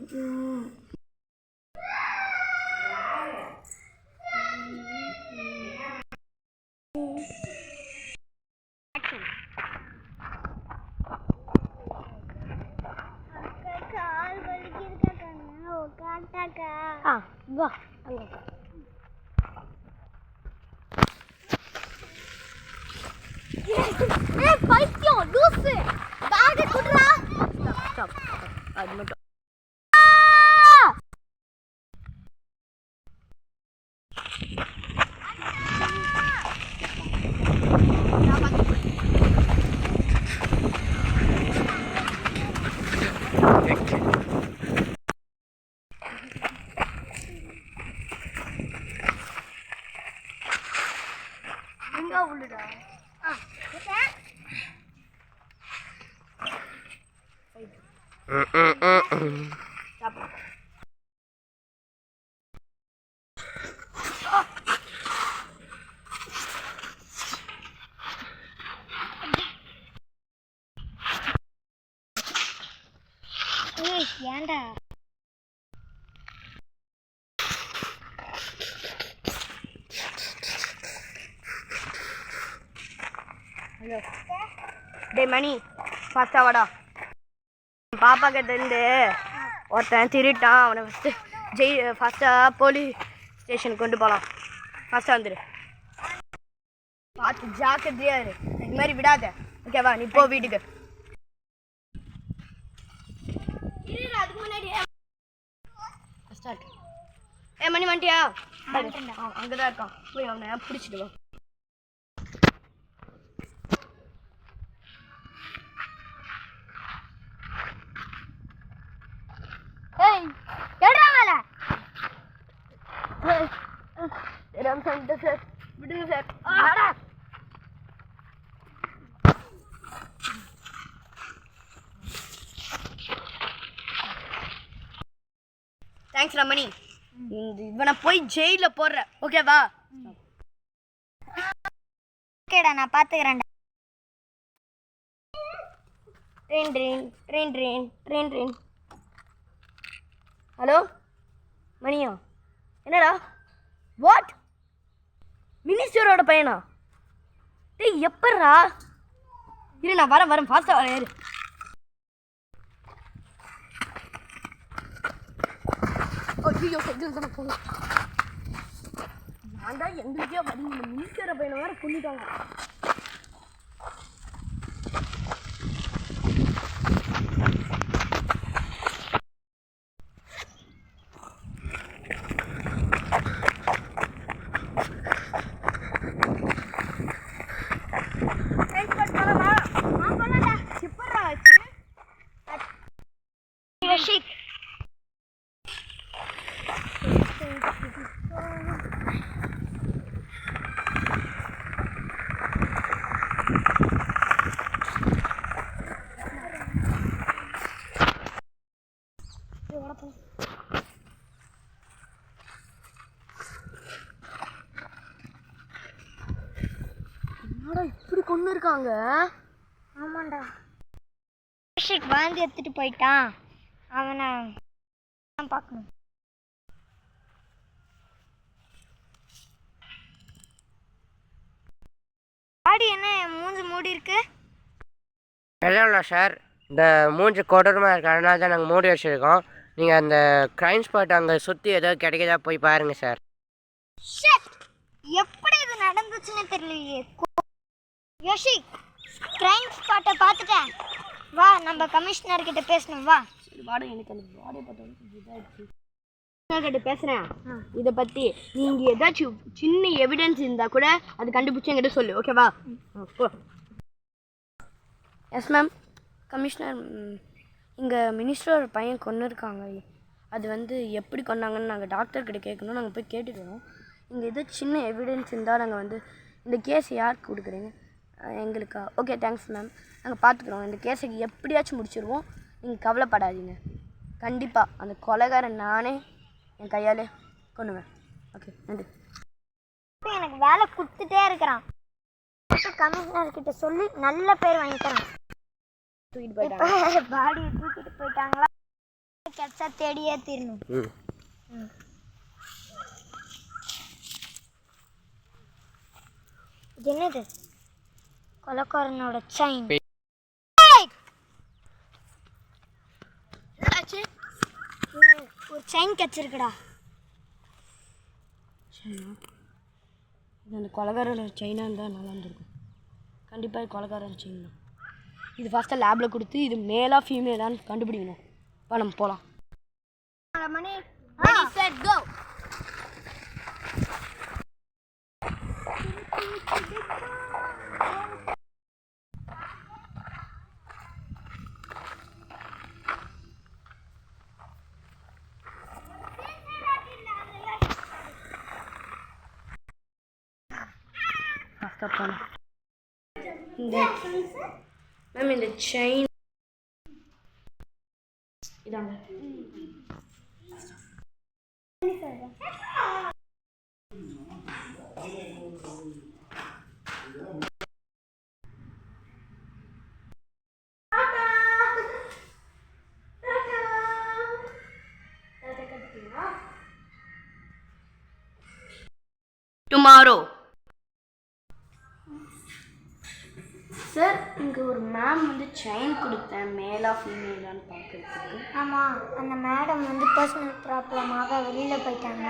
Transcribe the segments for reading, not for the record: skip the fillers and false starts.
வா பைத்தியம் லூசு பேக் குடுறா ஸ்டாப் அது மட்டும் எங்க உள்ளடா ஏண்டா ஹலோ டே மணி ஃபாஸ்ட்டாக வாடா பாப்பா கிட்டேருந்து ஒருத்தன் திருட்டான் அவனை ஃபஸ்ட்டாக போலீஸ் ஸ்டேஷனுக்கு கொண்டு போகலாம் ஃபஸ்ட்டாக வந்துடு பார்த்து ஜாக்கிரதையாக இரு இது மாதிரி விடாத ஓகேவா நீ போ வீட்டுக்கு அதுக்கு முன்னாடி ஸ்டார்ட் மணி வந்துட்டியா அங்கே தான் இருக்கான் போய் அவனை பிடிச்சிட்டு வா சார் விடுங்க சார் தேங்க்ஸ் ரமணி இவனை போய் ஜெயில போடுற ஓகேவா ஓகேடா நான் பார்த்துக்கிறேன்டா train train train train train train hello மணியா என்னடா வாட் மினிஸ்டரோட பையனா டேய் எப்பட்றா இரு நான் வரேன் ஃபாஸ்ட்டாக வரேன் இரு ஐயோ செஞ்சு போங்க நான் தான் எங்களுக்கே வரீங்க மினிஸ்டரோட பையனை வேறு சொல்லிட்டாங்க இப்படி கொண்டு இருக்காங்க ஆமாண்டா வாந்தி எடுத்துட்டு போயிட்டான் அவனை பார்க்கணும் பாடி என்ன மூஞ்சி மூடி இருக்கு இல்லை சார் இந்த மூஞ்சி கொடூரமாக இருக்கு அதனால தான் நாங்கள் மூடி வச்சுருக்கோம் நீங்கள் அந்த க்ரைம் ஸ்பாட் அங்கே சுற்றி ஏதோ கிடைக்கதா போய் பாருங்கள் சார் எப்படி இது நடந்துச்சுன்னு தெரியலையே யோஷி க்ரைம் ஸ்பாட்டை பார்த்துட்டேன் வா நம்ம கமிஷனர் கிட்ட பேசணும் வா வாடா எனக்கு அந்த பாடியை பார்த்து பேசுகிறேன் இதை பற்றி நீங்கள் ஏதாச்சும் சின்ன எவிடன்ஸ் இருந்தால் கூட அது கண்டுபிடிச்சி என்கிட்ட சொல்லு ஓகேவா எஸ் மேம் கமிஷனர் இங்கே மினிஸ்டரோட பையன் கொண்டு இருக்காங்க அது வந்து எப்படி கொண்டாங்கன்னு நாங்கள் டாக்டர்கிட்ட கேட்கணும் நாங்கள் போய் கேட்டுக்கணும் இங்கே ஏதோ சின்ன எவிடன்ஸ் இருந்தால் நாங்கள் வந்து இந்த கேஸ் யாருக்கு கொடுக்குறீங்க எங்களுக்கா ஓகே தேங்க்ஸ் மேம் நாங்கள் பார்த்துக்குறோம் இந்த கேஸுக்கு எப்படியாச்சும் முடிச்சிடுவோம் நீங்கள் கவலைப்படாதீங்க கண்டிப்பாக அந்த கொலைகாரன் நானே என் கையாலே கொண்டுவேன் ஓகே நன்றி எனக்கு வேலை கொடுத்துட்டே இருக்கிறான் கமிஷனர் கிட்ட சொல்லி நல்ல பேர் வாங்கிக்கிறேன் தூக்கிட்டு போயிட்டாங்க பாடியை தூக்கிட்டு போயிட்டாங்களா கிடைச்சா தேடியே தீரணும். ம் இது என்னது? கொலைக்காரனோட செயின். ஒரு செயின் கிடைச்சிருக்குடா. இது அந்த கொலைகாரோட செயினாக இருந்தால் நல்லா இருந்திருக்கும். கண்டிப்பாக இது கொலைகாரோட செயின் தான். இது ஃபஸ்ட்டாக லேபில் கொடுத்து இது மேலாக ஃபீமேலான்னு கண்டுபிடிக்கணும். இப்போ நம்ம போகலாம். மணி செட் கோ. ஃபஸ்ட்டாக போகலாம். மேம் இந்த செயின் இதாங்க. டுமாரோ. சார் இங்கே ஒரு மேம் வந்து செயின் கொடுத்தேன், மேலா ஃபீமேலான்னு பார்க்கறதுக்கு. ஆமாம், அந்த மேடம் வந்து பர்சனல் ப்ராப்ளமாக வெளியில் போயிட்டாங்க.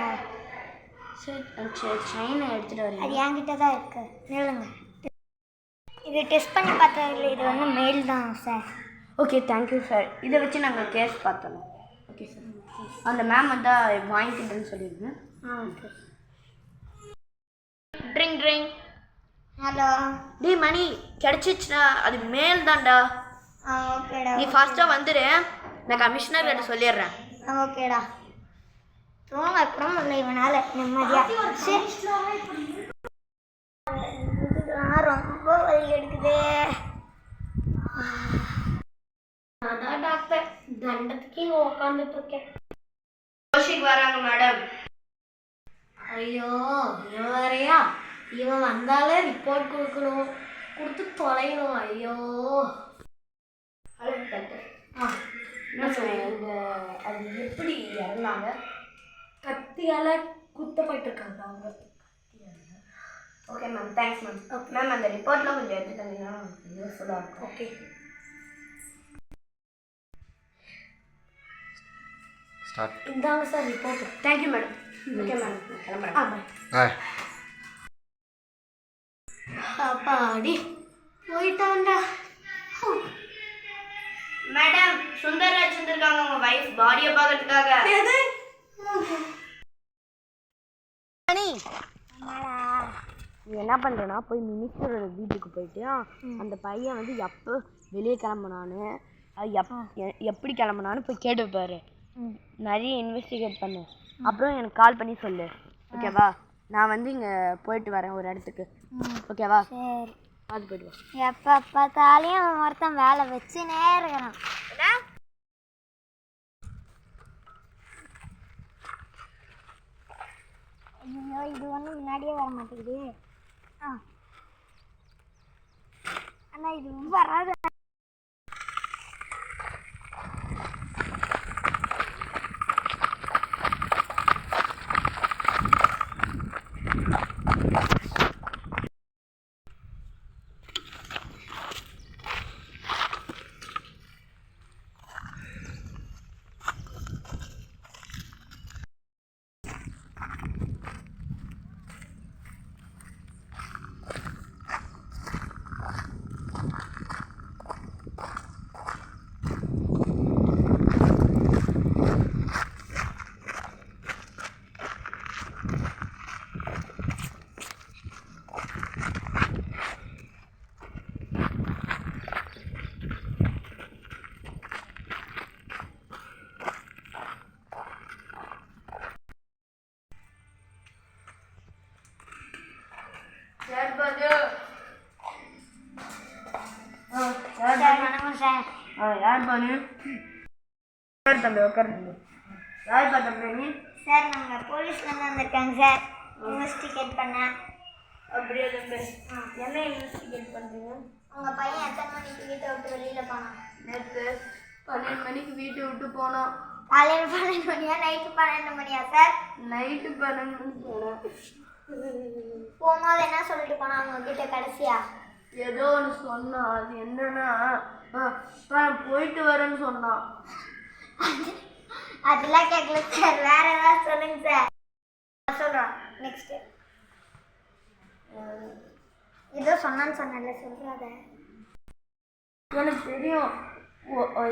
சார் செயினை எடுத்துகிட்டு வரீங்க? அது என்கிட்ட தான் இருக்கு. நில்லுங்க. இது டெஸ்ட் பண்ணி பார்த்ததில்ல, இது வந்து மெயில் தான் சார். Okay thank you sir. இதை வச்சு நாங்கள் கேஸ் பார்த்தோம். Okay sir. அந்த மேம் வந்தால் வாங்கிக்கிட்டேன்னு சொல்லிடுங்க. ஓகே. Drink drink. ஹலோ. டே மணி கிடச்சிச்சுனா அது மேல் தான்டா. ஓகேடா. நீ ஃபாஸ்ட்டாக வந்துடு, நான் கமிஷனர் கிட்ட சொல்லிடுறேன். ஓகேடா. தூங்க கூட முடியல இவனால் நிம்மதியாக. இதெல்லாம் ரொம்ப வலி எடுக்குது. அதான் டாக்டர் தண்டத்துக்கு இங்கே உட்காந்துட்டு இருக்கேன். யோசிக்கு வராங்க மேடம். ஐயோ இவன் வேறையா? இவன் வந்தாலே ரிப்போர்ட் கொடுக்கணும், கொடுத்து தொலையணும். ஐயோ. Hello doctor. என்ன சொன்னீங்க? அது எப்படி இறந்தாங்க? கத்தியால் குத்தப்பட்டிருக்காங்க அவங்க. Okay ma'am, thanks ma'am. Ma'am அந்த ரிப்போர்ட்லாம் கொஞ்சம் எடுத்து தந்தீங்கன்னா யூஸ்ஃபுல்லாக இருக்கும். ஓகே. இந்தாங்க sir report. Thank you madam. Okay madam, கிளம்புறேன். அப்பாடி போயிட்டான்டா. மேடம் சுந்தர்ராஜ் வந்திருக்காங்க, உங்க வைஃப் பாடியை பார்க்கறதுக்காக. நீ என்ன பண்ணுறேன்னா போய் மினிஸ்டரோட வீட்டுக்கு போயிட்டு அந்த பையன் வந்து எப்போ வெளியே கிளம்புனான்னு, அது எப்படி கிளம்புனான்னு போய் கேட்டு பாரு. நிறைய இன்வெஸ்டிகேட் பண்ணு. அப்புறம் எனக்கு கால் பண்ணி சொல்லு. ஓகேவா? நான் வந்து இங்கே போயிட்டு வரேன் ஒரு இடத்துக்கு. ஓகேவா? சரி, பார்த்து போயிட்டு வா. எப்போ பார்த்தாலையும் ஒருத்தன் வேலை வச்சுனே இருக்கிறான். ஐயோ, இது ஒன்றும் முன்னாடியே வர மாட்டேங்குது. ஆனால் இது வராது. வணக்கம் சார். யார் பானு? உட்கார் தம்பி, உட்கார் தம்பி. யார் பா தம்பி நீ? சார், நாங்கள் போலீஸ்லேருந்து வந்திருக்காங்க சார், இன்வெஸ்டிகேட் பண்ண. அப்படியே தம்பி. என்ன இன்வெஸ்டிகேட் பண்ணுறீங்க? உங்கள் பையன் எத்தனை மணிக்கு வீட்டை விட்டு வெளியில் போனான்? நேற்று 12 மணிக்கு வீட்டை விட்டு போனோம். காலையில் 12 மணியா நைட்டு 12 மணியா சார்? நைட்டு 12 போனேன். போகும்போது என்ன சொல்லிட்டு போனா உங்ககிட்ட கடைசியா? ஏதோ ஒன்று சொன்னான். அது என்னன்னா போயிட்டு வரேன்னு சொன்னான். அதெல்லாம் கேட்கல சார், வேற ஏதாவது சொல்லுங்க சார். சொல்கிறோம் நெக்ஸ்ட். ஏதோ சொன்னான்னு சொன்னல, சொல்கிறாத. எனக்கு தெரியும்.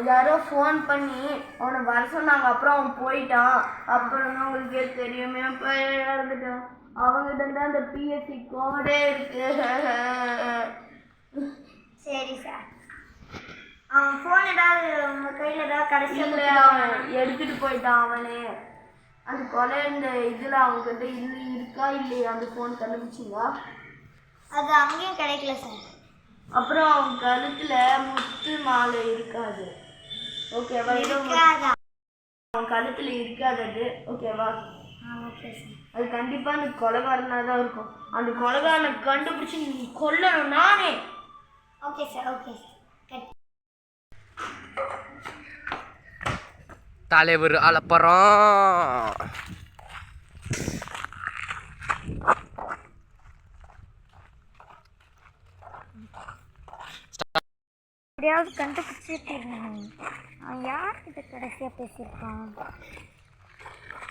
யாரோ ஃபோன் பண்ணி அவனை வர சொன்னாங்க. அப்புறம் அவன் போயிட்டான். அப்புறம் தான் உங்களுக்கே தெரியுமே இறந்துட்டான். அவங்ககிட்ட தான் அந்த பிஎஸ்சி கோடே இருக்கு. சரி சார். அவன் ஃபோன் ஏதாவது உங்கள் கையில் ஏதாவது கடைசியில் அவன் எடுத்துட்டு போயிட்டான். அவனே அந்த கொலை இந்த இதில் அவங்ககிட்ட இருக்கா இல்லையா அந்த ஃபோன் கண்டுபிடிச்சிங்களா? அது அங்கேயும் கிடைக்கல சார். அப்புறம் அவன் கழுத்துல முத்து மாலை இருக்காது. ஓகேவா? அவன் கழுத்துல இருக்காது அது. ஓகேவா? Okay sir. அது கண்டிப்பா அந்த கொலைகாரனா தான் இருக்கும். அந்த கொலைகாரனை கண்டுபிடிச்சு நீ கொல்லணும் நானே. Okay sir, okay sir. தலைவர் அலப்பறம். எப்படியாவது கண்டுபிடிச்சிட்டு அவன் யார்கிட்ட கடைசியாக பேசியிருக்கான்.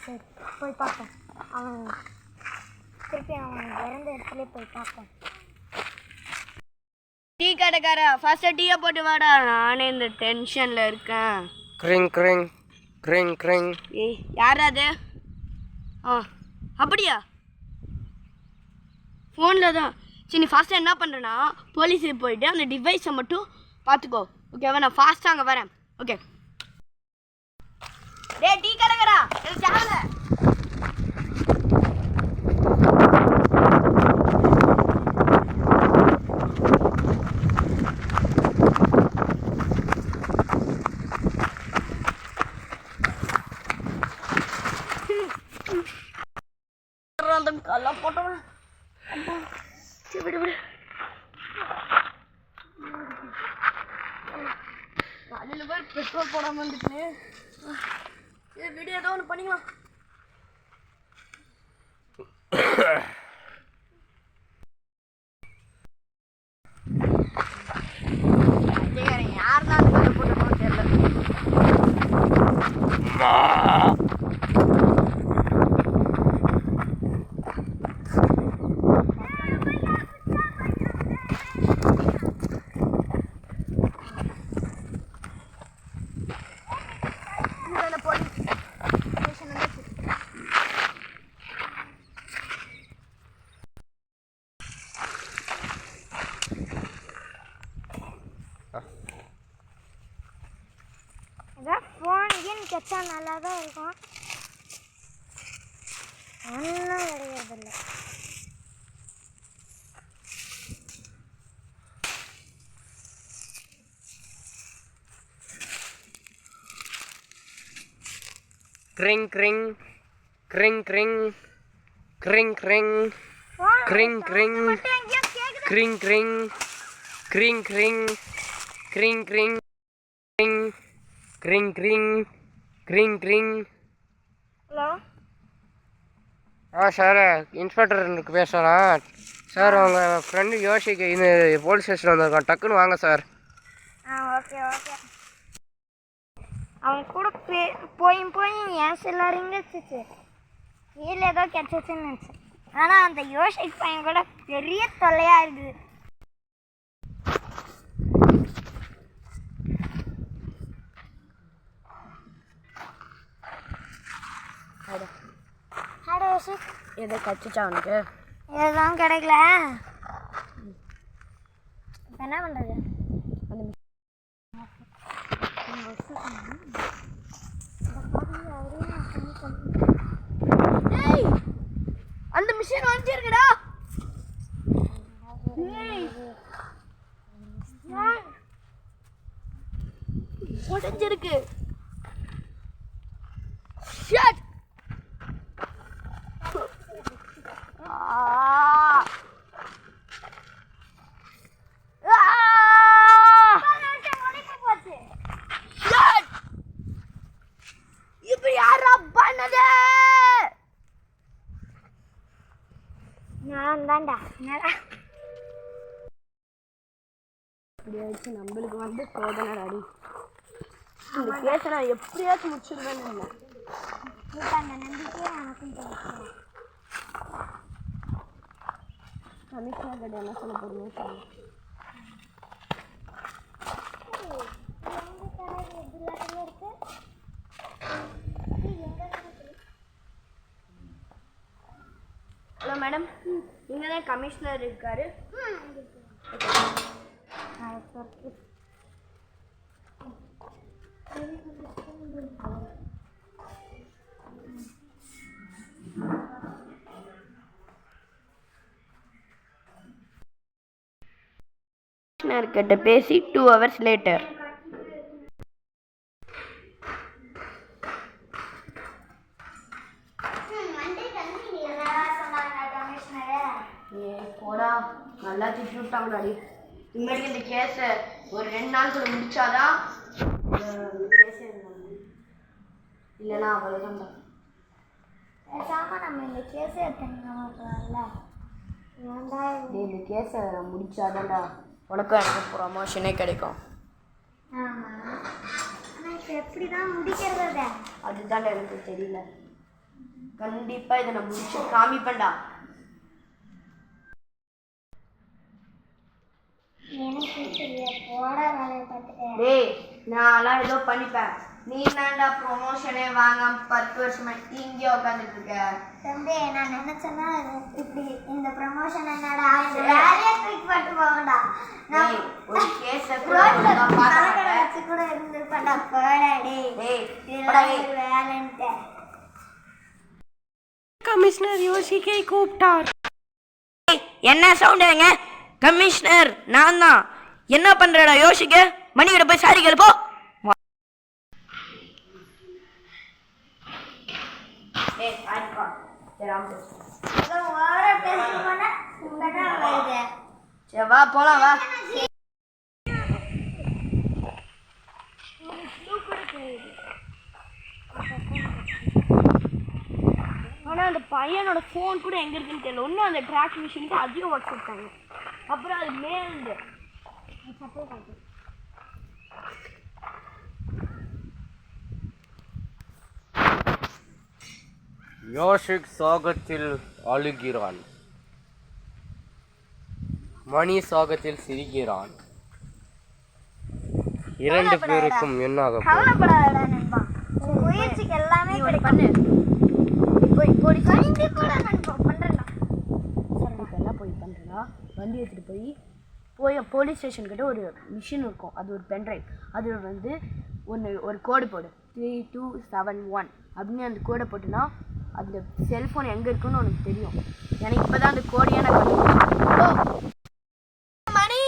சரி போய் பார்ப்போம். அவன் திருப்பி அவன் இறந்த இடத்துல போய் பார்ப்போம். டீ கடைக்காரா ஃபர்ஸ்ட் டீயை போட்டு வாடா. நானே இந்த டென்ஷன்ல இருக்கேன். கிரிங் கிரிங் கிரிங் கிரிங். ஏய் யார் அது? அப்படியா? ஃபோனில் தான். சரி நீ ஃபாஸ்ட்டாக என்ன பண்ணுறேன்னா போலீஸுக்கு போயிட்டு அந்த டிவைஸை மட்டும் பார்த்துக்கோ. ஓகேவா? நான் ஃபாஸ்ட்டாக அங்கே வரேன். ஓகே. டேய் டீ கடைக்காரா எனக்கு தேவை. அந்த கல்லாம் போட்டவன் விடு விடு. காலையில் போய் பெட்ரோல் போடாமல் வந்துட்டு விடு, ஏதோ ஒன்று பண்ணிக்கலாம். யார் தான் அந்த கல்லை போட்டோன்னு தெரியல. அதான் ஃபோன் கேம் கெச்சா நல்லா தான் இருக்கும். ஒன்றும் கிடைக்கிறதில்ல. கிரிங் கிரிங் கிரிங் கிரிங் கிரிங் கிரிங் கிரிங் கிரிங் கிரிங் கிரிங் கிரிங் கிரிங் கிரிங் கிரிங் கிரிங் கிரிங் கிரிங் கிரிங். ஹலோ சார் இன்ஸ்பெக்டருக்கு பேசலாம் சார். உங்கள் ஃப்ரெண்டு யோசிக்க இந்த போலீஸ் ஸ்டேஷன் வந்திருக்கான். டக்குன்னு வாங்க சார். Okay okay. அவன் கூட போய் என் செல்லாரிங்க வச்சுச்சு கீழே ஏதோ கிடச்சிச்சுன்னு நினச்சேன். ஆனால் அந்த யோசிக் பையன் கூட பெரிய தொல்லையாக இருக்குது. ஹலோ யோசிக். ஏதோ கச்சிச்சா அவனுக்கு? எதுவும் கிடைக்கல. இப்போ என்ன பண்ணுறது? அந்த மிஷின் வந்துருக்குடா. உடஞ்சிருக்கு. ஷட். என்னடா இப்படி ஆயிடுச்சு நம்மளுக்கு வந்து சோதனை அடி. இந்த கேஸை நான் எப்படியாச்சும் முடிச்சிருவேன்னு இல்லை. அந்த நம்பிக்கையே எனக்கும் தெரியும். கமிஷனர் கிட்ட என்ன சொல்ல போறீங்க சொல்லுங்க. ஹலோ மேடம், இங்கே தான் கமிஷனர் இருக்காரு. கமிஷனர் கிட்ட பேசி 2 hours later. போடா, நல்லா திட்டி விட்டாங்கடாடி. இனிமேட்டு இந்த கேஸை ஒரு 2 நாளுக்குள்ள முடிச்சாதான் கேஸே இல்லைன்னா அவ்வளோதான்டா. பேசாம நம்ம இந்த கேஸை எடுத்துக்கலாம்ல. ஏன்டா இந்த கேஸை முடிச்சாதான்டா உனக்கும் எனக்கு ப்ரமோஷனே கிடைக்கும். ஆமாம், ஆனால் இப்போ எப்படி தான் முடிக்கிறது? அதுதான் எனக்கு தெரியல. கண்டிப்பாக இதை நான் முடிச்சு காமிப்பேன்டா. எனக்கு தெரிய போட வேலையை பார்த்துட்டேன். டேய், நான்லாம் ஏதோ பண்ணிப்பேன். நீ தான்டா ப்ரொமோஷனே வாங்காம 10 வருஷமா இங்கே உட்காந்துட்டு இருக்க. தம்பி, நான் நினைச்சேன்னா இப்படி இந்த ப்ரமோஷன் என்னடா வேலையை தூக்கி போட்டு போகண்டா. நான் ஒரு கேஸை கணக்கடை வச்சு கூட இருந்திருப்பேன்டா. போடாடி வேலைன்ட்டு. கமிஷனர் யோசிக்கை கூப்பிட்டார். என்ன சவுண்டுங்க? கமிஷனர் நான் தான். என்ன பண்றடா யோசிக்க? மணிக்கிட்ட போய் சாரி கேள்ப்போ. வா போலாம் வா. ஆனால் அந்த பையனோட ஃபோன் கூட எங்கே இருக்குன்னு தெரியல. ஒன்றும் அந்த ட்ராக் மிஷினுக்கு அதிகம் ஒர்க் கொடுத்தாங்க. அப்புறம் அது மேலே யோசிக் சோகத்தில் அழுகிறான், மணி சோகத்தில் சிரிக்கிறான். 2 பேருக்கும் என்ன ஆக போகுது? கவலைப்படாதடா நண்பா, உன் முயற்சிக்கு எல்லாமே பண்ணு. போலீஸ் கண்டிப்பா கூட நண்பா பண்றேன்டா. எல்லாம் போய் பண்ணுறா. வண்டி எடுத்துகிட்டு போய் போலீஸ் ஸ்டேஷன் கிட்ட ஒரு மிஷின் இருக்கும். அது ஒரு பென்ட்ரைவ். அதில் வந்து ஒரு கோடு போடு 3271 அப்படின்னு. அந்த கோடை போட்டுனா அந்த செல்ஃபோன் எங்கே இருக்குன்னு உனக்கு தெரியும். எனக்கு இப்போ தான் அந்த கோடையே நான் கண்டுபிடிச்சேன். மணி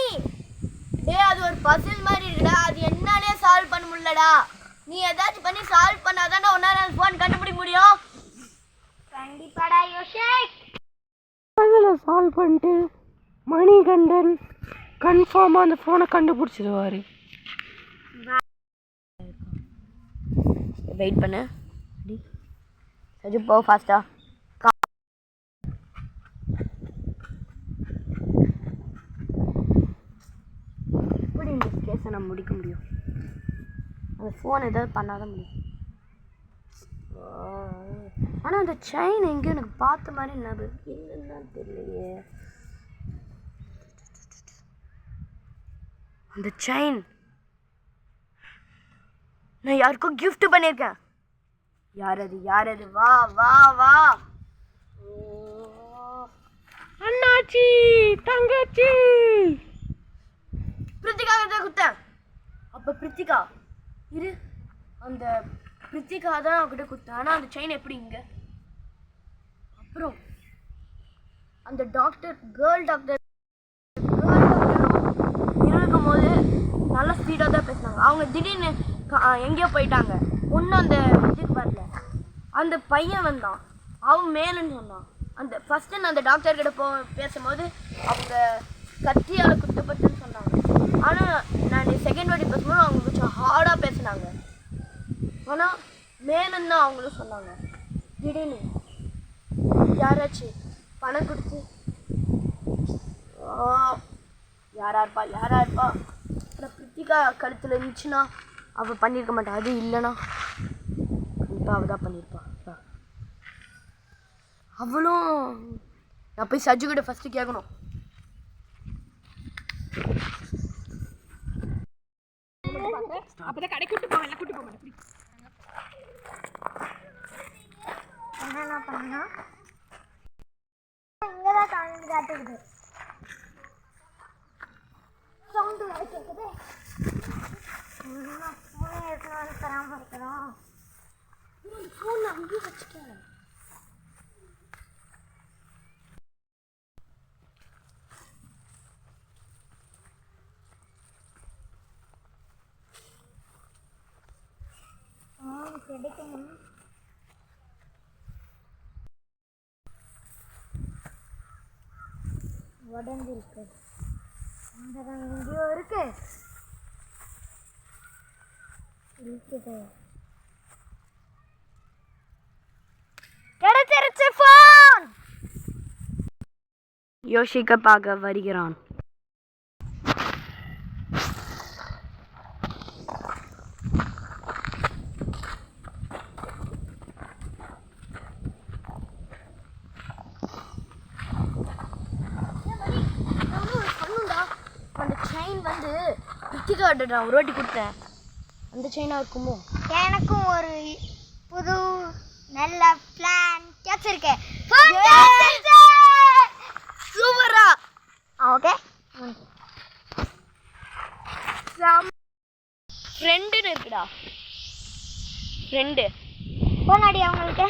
டே, அது ஒரு பசில் மாதிரி இருக்குடா. அது என்னாலே சால்வ் பண்ண முடியலடா. நீ ஏதாச்சும் பண்ணி சால்வ் பண்ணாதானே ஒன்றால் ஃபோன் கண்டுபிடிக்க முடியும். கண்டிப்பாடா யோசிக். அதில் சால்வ் பண்ணிட்டு மணிகண்டன் கன்ஃபார்மாக அந்த ஃபோனை கண்டுபிடிச்சிடுவார். வெயிட் பண்ணு. சரி போ ஃபாஸ்டா. எப்படி இந்த கேஸை நான் முடிக்க முடியும்? அந்த ஃபோன் ஏதாவது பண்ணாதான் முடியும். ஆனால் அந்த செயின் எங்கேயும் எனக்கு பார்த்த மாதிரி என்னன்னு தெரியலையே. அந்த செயின் நான் யாருக்கும் கிஃப்ட் பண்ணியிருக்கேன். யார் அது? வா வா வா. அண்ணாச்சி, தங்கச்சி. பிரித்திகா தான் குத்தேன். அப்போ பிரித்திகா இரு, அந்த பிரித்திகா தான் அவகிட்ட குத்தேன். ஆனால் அந்த செயின் எப்படி இங்கே? அப்புறம் அந்த கேர்ள் டாக்டர் இருக்கும் போது நல்லா ஸ்பீடாக தான் பேசினாங்க. அவங்க திடீர்னு எங்கேயோ போயிட்டாங்க. ஒன்றும் அந்த இதுக்கு வரல. அந்த பையன் வந்தான், அவன் மேலுன்னு சொன்னான். அந்த ஃபஸ்ட்டு நான் அந்த டாக்டர்கிட்ட பேசும்போது அவங்க கத்தியால் குத்தப்பட்டுன்னு சொன்னாங்க. ஆனால் நான் செகண்ட் வாட்டி பேசும்போது அவங்க கொஞ்சம் ஹார்டாக பேசினாங்க. ஆனால் மேலும் தான் அவங்களும் சொன்னாங்க. திடீர்னு யாராச்சும் பணம் கொடுத்து யாரா இருப்பா அப்புறம் பிரித்திகா கழுத்தில் இருந்துச்சுன்னா அவள் பண்ணியிருக்க மாட்டா. அது இல்லைனா கண்டிப்பாக அவள் தான் பண்ணியிருப்பா. அவளும் நான் போய் சஜ்ஜு கிட்ட ஃபஸ்ட்டு கேட்கணும். என்னென்ன பண்ணா இங்கே தான் காமிச்சு காட்டுக்குது. சவுண்டு வேறு கேட்குது. ஃபோனை எடுத்துன்னு வந்து தராமல் இருக்கிறோம். ஃபோன் அங்கேயே வச்சுட்டேன். கிடைக்கணும். உடம்பு இருக்கு, எங்கேயோ இருக்கு இருக்குது. கிடைச்சிருச்சு ஃபோன். யோசிக்க பார்க்க வருகிறான். அந்த செயின் வந்து பிரித்திகாட்ட நான் ஒரு வாட்டி கொடுத்தேன். அந்த செயினாக இருக்குமோ? எனக்கும் ஒரு புது நல்ல பிளான் கிடைச்சிருக்கு. சூப்பரா. ஓகே, ஃப்ரெண்டுன்னு இருக்குடா. ஃப்ரெண்டு ஃபோன் அடி அவங்களுக்கு.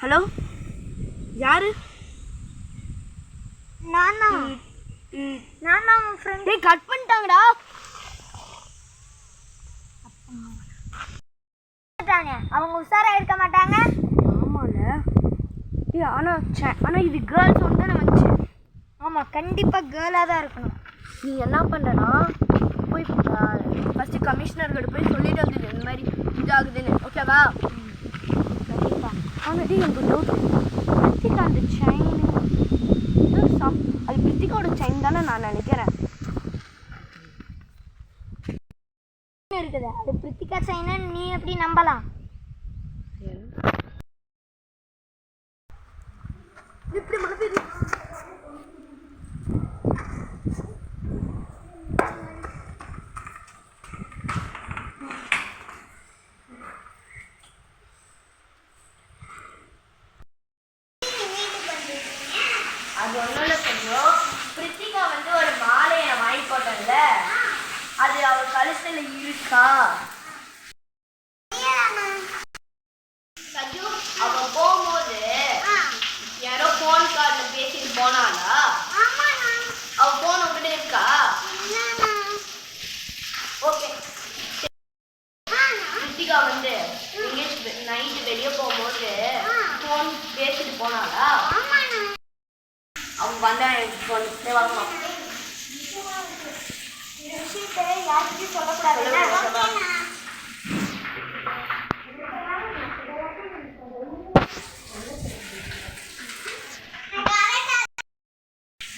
ஹலோ, யாரு? நான் தான் உன் ஃப்ரெண்ட். டேய், கட் பண்ணிட்டாங்கடா. அவங்க உஷாரா இருக்க மாட்டாங்க. ஆமால. டேய், ஆனால் இது கேர்ள்ஸ் ஒன்று தானே வந்துச்சு. ஆமாம், கண்டிப்பாக கேர்ளாக தான் இருக்கணும். நீ என்ன பண்ணுறனா, போய் ஃபஸ்ட்டு கமிஷனர்கிட்ட போய் சொல்லிட்டு வந்தது இந்த மாதிரி இதாகுதுன்னு. ஓகேவா? கண்டிப்பாக. ஆனால் டேய், எனக்கு டவுட். பிரித்திகா அந்த செயின் அது பிரித்திகாவோட செயின் தானே நான் நினைக்கிறேன். இருக்குது, அது பிரித்திகா செயின்னு நீ எப்படி நம்பலாம்? இப்படி மாதிரி அது ஒன்றும் கொஞ்சம் பிரித்திகா வந்து ஒரு மாலையை நான் வாங்கி போட்டேன்ல, அது அவள் கழுத்தில் இருக்கா? சஜு அவள் போகும்போது யாரோ ஃபோன் கார்டில் பேசிட்டு போனாளா? அவள் ஃபோன் உங்ககிட்ட இருக்கா? ஓகே. பிரித்திகா வந்து நைட்டு வெளியே போகும்போது ஃபோன் பேசிட்டு போனாளா? அவங்க வந்தா எனக்கு ஃபோன் வாங்கலாம். யாருக்கும் சொல்லக்கூடாது.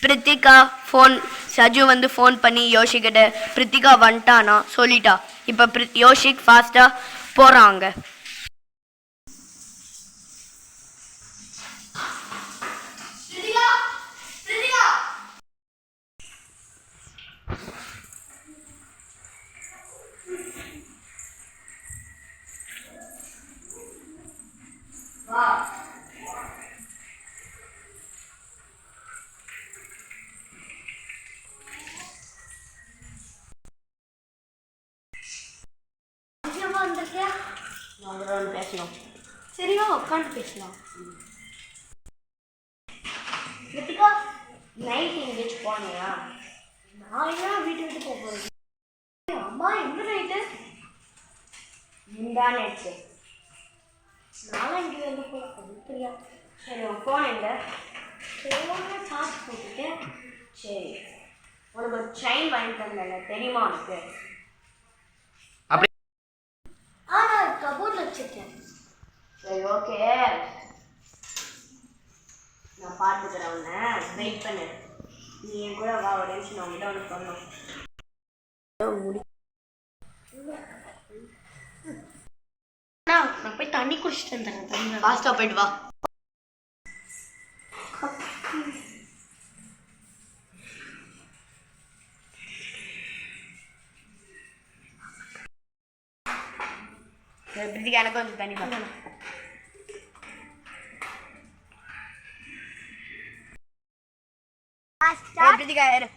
பிரித்திகா ஃபோன் சஜு வந்து ஃபோன் பண்ணி யோசிக்கிட்ட பிரித்திகா வந்துட்டானா சொல்லிட்டா. இப்போ யோசிக் ஃபாஸ்ட்டாக போகிறாங்க. பேசலாம். சரிவா, உட்காந்து பேசலாம். கிருத்திகா, நைட் எங்கேயாச்சும் போனியா? நான் என்ன வீட்டு விட்டு போக போகிறேன். அம்மா எங்க நைட்டு? முந்தா நைட்டு. நானும் இங்கே வந்து போறியா? சரி, உன் ஃபோன் எங்க? ஃபோனை சார்ஜ் போட்டுட்டேன். சரி, உனக்கு ஒரு செயின் வாங்கி தந்தேன் தெரியுமா உனக்கு? வச்சிருக்கேன். சரி ஓகே, நான் பார்த்துக்கிறேன் உன்னை. வெயிட் பண்ணு, நீ என் கூட வா, ஒரு நிமிஷம் நான் உங்கள்கிட்ட ஒன்று பண்ணணும். நான் போய் தண்ணி குடிச்சிட்டு வந்துடுறேன். தண்ணி ஃபாஸ்ட்டாக போயிட்டு வா. பிரித்திகா எனக்கு கொஞ்சம் தண்ணி தான். பிரித்திகா இரு.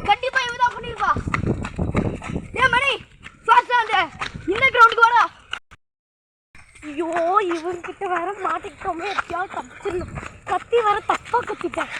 கண்டிப்பா இவதான் பண்ணிருப்பா. ஏன் மணி ஃபாஸ்டா அந்த இந்த கிரவுண்டுக்கு வாடா. ஐயோ, இவன்கிட்ட வேற மாட்டிக்கிட்டோமே. எப்படியாவது தப்பிச்சிடணும். கத்தி வேற தப்பா கத்திட்டேன்.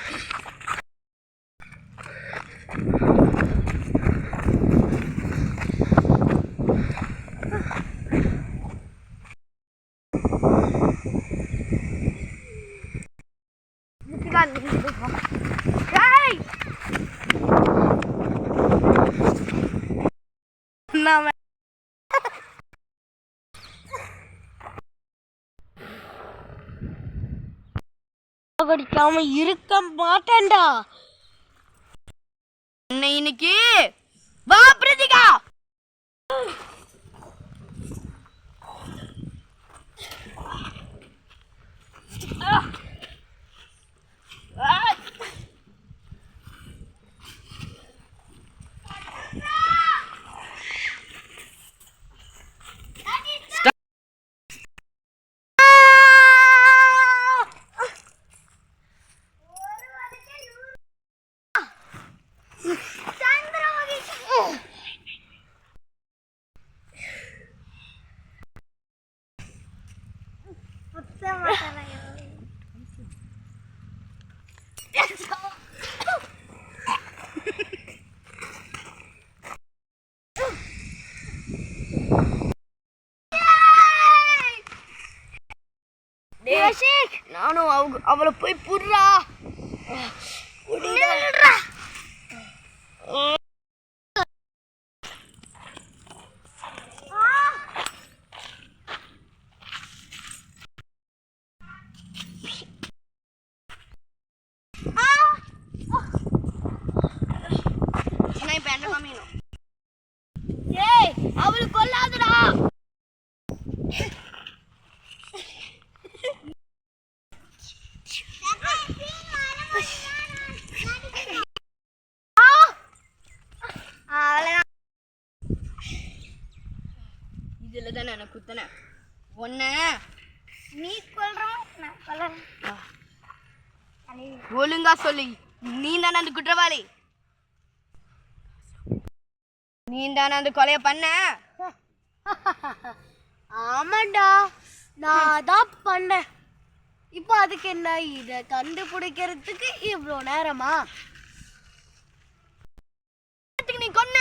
கடிக்காம இருக்க மாட்டேன்டா. இன்னைக்கு வா பிரித்திகா. நானும் அவளை போய் புடுறா. இப்ப என்ன காமிக்கணும்? ஏய், அவளை கொல்லாதடா. இதுல தானே எனக்கு குத்தன ஒன்ன. நீ கொல்றோம், நான் கொல்றேன். ஒழுங்கா சொல்லி, நீ தானே அந்த குற்றவாளி? நீ தானே அந்த கொலையை பண்ண? ஆமாண்டா, நான் தான் பண்ணேன். இப்போ அதுக்கு என்ன? இதை கண்டுபிடிக்கிறதுக்கு இவ்வளோ நேரமா? நீ கொன்ன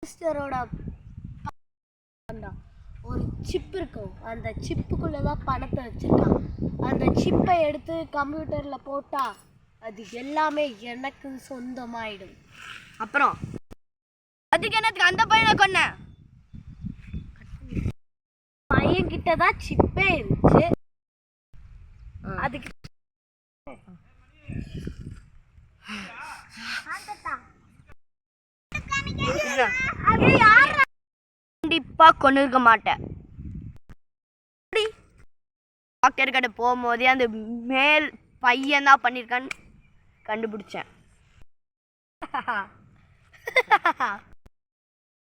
மிஸ்டரோட ஒரு சிப் இருக்கும். அந்த சிப்புக்குள்ளே தான் பணத்தை வச்சுருக்கான். அந்த சிப்பை எடுத்து கம்ப்யூட்டரில் போட்டால் அது எல்லாமே எனக்கு சொந்தமாயிடும். அப்புறம் அதுக்கு என்னத்துக்கு அந்த பையனை கொன்ன? பையன்கிட்ட தான் சிப்பே இருந்துச்சு. அதுக்கு கண்டிப்பா கொண்டு இருக்க மாட்டேன். டாக்டர் கிட்ட போகும்போதே அந்த மேல் பையன் தான் பண்ணியிருக்கான்னு கண்டுபிடிச்சேன்.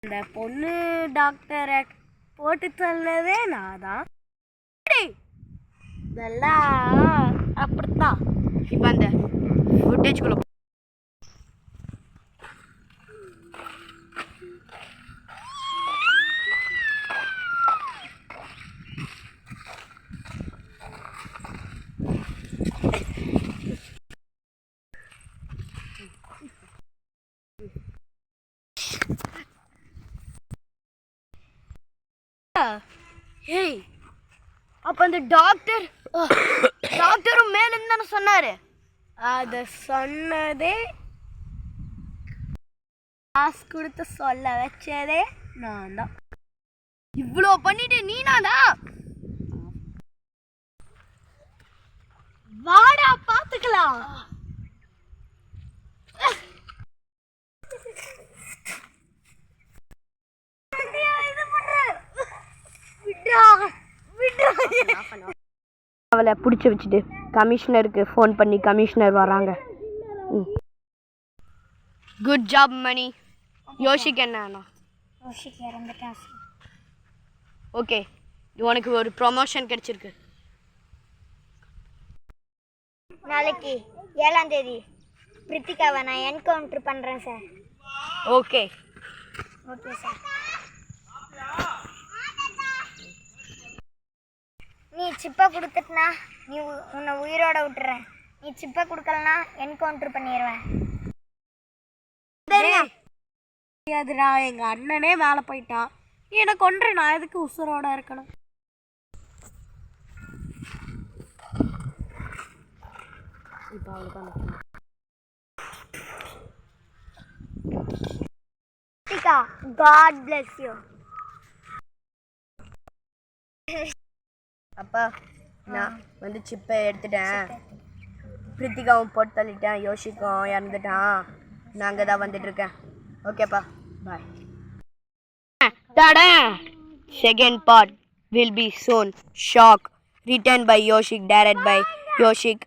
அந்த பொண்ணு டாக்டரை போட்டு தள்ளதே நான் தான். இதெல்லாம் அப்படித்தான். இப்போ அந்த ஃபுட்டேஜ்குள்ளே ஏய், அப்போ அந்த டாக்டரும் மேலேருந்து தானே சொன்னார். அதை சொன்னதே காசு கொடுத்து சொல்ல வச்சதே நான் தான். இவ்வளோ பண்ணிட்டு நீனாடா? வாடா பார்த்துக்கலாம். அவளை பிடிச்சி வச்சுட்டு கமிஷனருக்கு ஃபோன் பண்ணி கமிஷனர் வராங்க. Good job Mani. யோசிக்க என்ன? யோசிக்க இறந்துட்டான். ஓகே, உனக்கு ஒரு ப்ரொமோஷன் கிடைச்சிருக்கு. நாளைக்கு 7ஆம் தேதி பிரித்திகாவை நான் என்கவுண்டர் பண்ணுறேன் சார். Okay okay sir. நீ சிப்பை கொடுத்துட்டுனா உன்னை உயிரோட விட்டுறேன். நீ சிப்பை கொடுக்கலனா என்கவுண்டர் பண்ணிடுவேன். தெரியாதுடா, எங்க அண்ணனே மேலே போயிட்டான். எனக்கு ஒன்று, நான் எதுக்கு உசுரோட இருக்கணும்? Prithika, God bless you. அப்பா, நான் வந்து சிப்பை எடுத்துட்டேன். பிரித்திகாவும் போட்டு தள்ளிட்டேன். யோசிக்கும் இறந்துட்டான். நான் அங்கே தான் வந்துட்டுருக்கேன். ஓகேப்பா, பாய். Second part will be soon. Shock. Written by Yoshik, directed by Yoshik.